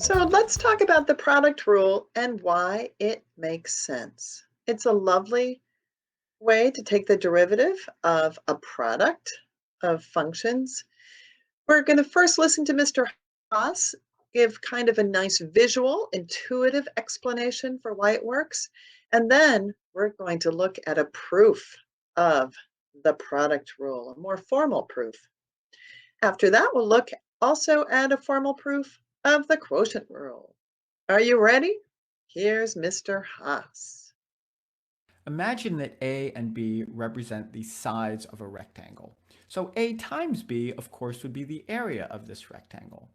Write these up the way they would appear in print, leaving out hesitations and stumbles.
So let's talk about the product rule and why it makes sense. It's a lovely way to take the derivative of a product of functions. We're going to first listen to Mr. Haas give kind of a nice visual, intuitive explanation for why it works. And then we're going to look at a proof of the product rule, a more formal proof. After that, we'll look also at a formal proof of the quotient rule. Are you ready? Here's Mr. Haas. Imagine that A and B represent the sides of a rectangle. So A times B, of course, would be the area of this rectangle.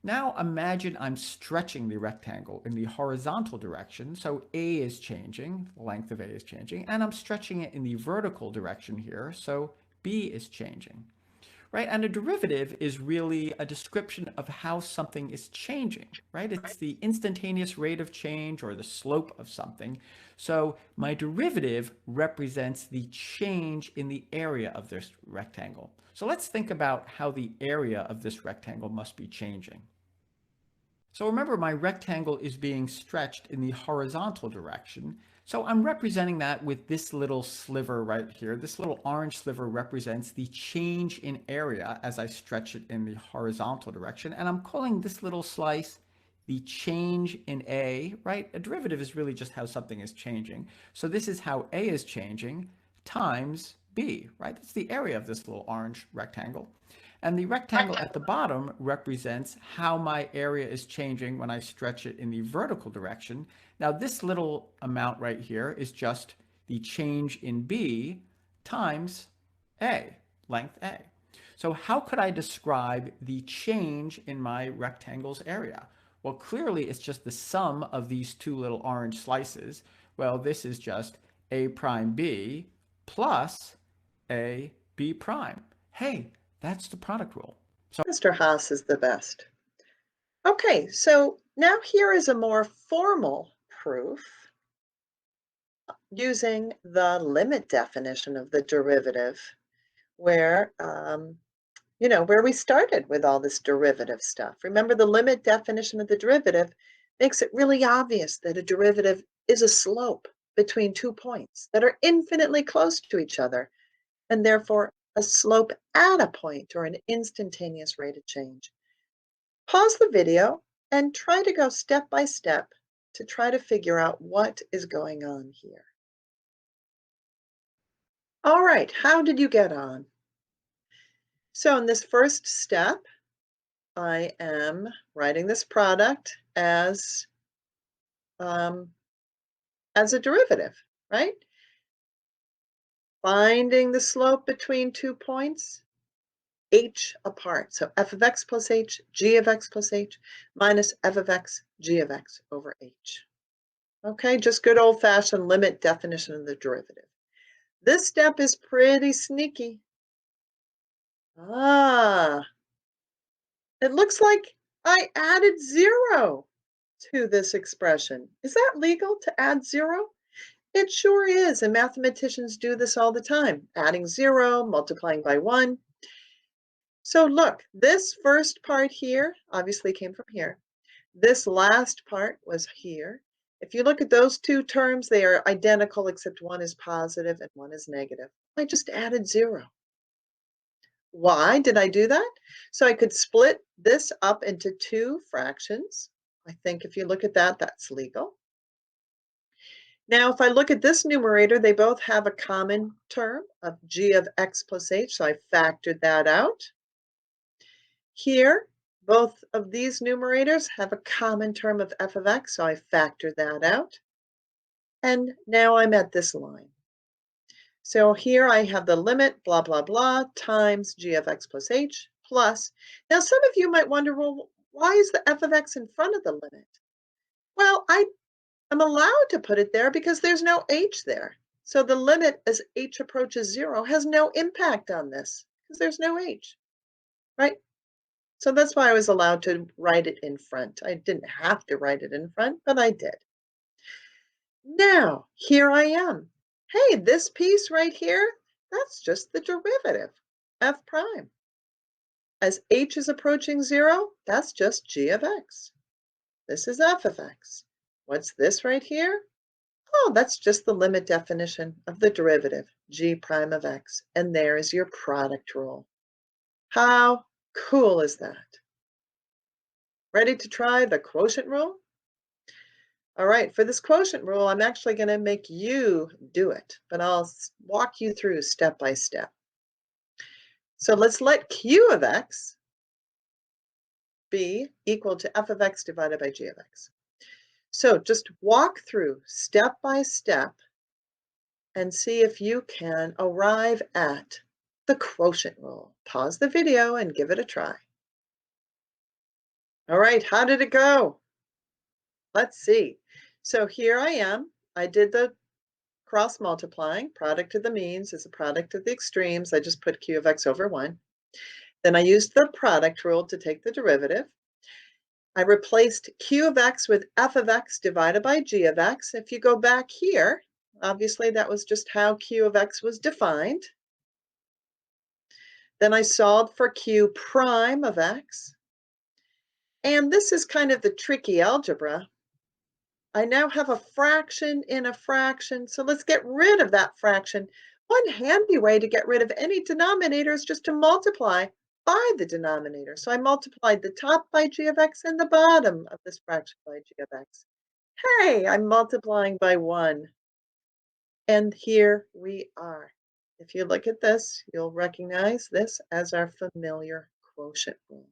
Now imagine I'm stretching the rectangle in the horizontal direction, so A is changing, the length of A is changing, and I'm stretching it in the vertical direction here, so B is changing. Right? And a derivative is really a description of how something is changing, right? It's the instantaneous rate of change or the slope of something. So my derivative represents the change in the area of this rectangle. So let's think about how the area of this rectangle must be changing. So remember, my rectangle is being stretched in the horizontal direction. So I'm representing that with this little sliver right here. This little orange sliver represents the change in area as I stretch it in the horizontal direction. And I'm calling this little slice the change in A, right? A derivative is really just how something is changing. So this is how A is changing times B, right? That's the area of this little orange rectangle. And the rectangle at the bottom represents how my area is changing when I stretch it in the vertical direction. Now this little amount right here is just the change in B times A, length A. So how could I describe the change in my rectangle's area? Well, clearly it's just the sum of these two little orange slices. Well, this is just A prime B plus A B prime. Hey, that's the product rule. So Mr. Haas is the best. Okay, so now here is a more formal proof using the limit definition of the derivative where, where we started with all this derivative stuff. Remember, the limit definition of the derivative makes it really obvious that a derivative is a slope between 2 points that are infinitely close to each other, and therefore a slope at a point or an instantaneous rate of change. Pause the video and try to go step by step to try to figure out what is going on here. All right, how did you get on? So in this first step, I am writing this product um, as a derivative, right? Finding the slope between 2 points, h apart. So f of x plus h, g of x plus h, minus f of x, g of x over h. Okay, just good old-fashioned limit definition of the derivative. This step is pretty sneaky. Ah, it looks like I added 0 to this expression. Is that legal to add 0? It sure is, and mathematicians do this all the time, adding 0, multiplying by 1. So look, this first part here obviously came from here. This last part was here. If you look at those two terms, they are identical except one is positive and one is negative. I just added 0. Why did I do that? So I could split this up into two fractions. I think if you look at that, that's legal. Now, if I look at this numerator, they both have a common term of g of x plus h, so I factored that out. Here, both of these numerators have a common term of f of x, so I factored that out. And now I'm at this line. So here I have the limit, blah, blah, blah, times g of x plus h plus. Now, some of you might wonder, well, why is the f of x in front of the limit? Well, I am allowed to put it there because there's no h there. So the limit as h approaches 0 has no impact on this because there's no h, right? So that's why I was allowed to write it in front. I didn't have to write it in front, but I did. Now, here I am. Hey, this piece right here, that's just the derivative, f prime. As h is approaching 0, that's just g of x. This is f of x. What's this right here? Oh, that's just the limit definition of the derivative, g prime of x. And there is your product rule. How cool is that? Ready to try the quotient rule? All right, for this quotient rule, I'm actually going to make you do it, but I'll walk you through step by step. So let's let q of x be equal to f of x divided by g of x. So just walk through step by step and see if you can arrive at the quotient rule. Pause the video and give it a try. All right, how did it go? Let's see. So here I am. I did the cross multiplying. Product of the means is a product of the extremes. I just put q of x over 1. Then I used the product rule to take the derivative. I replaced q of x with f of x divided by g of x. If you go back here, obviously that was just how q of x was defined. Then I solved for q prime of x. And this is kind of the tricky algebra. I now have a fraction in a fraction, so let's get rid of that fraction. One handy way to get rid of any denominator is just to multiply by the denominator. So I multiplied the top by g of x and the bottom of this fraction by g of x. Hey, I'm multiplying by 1. And here we are. If you look at this, you'll recognize this as our familiar quotient rule.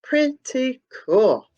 Pretty cool.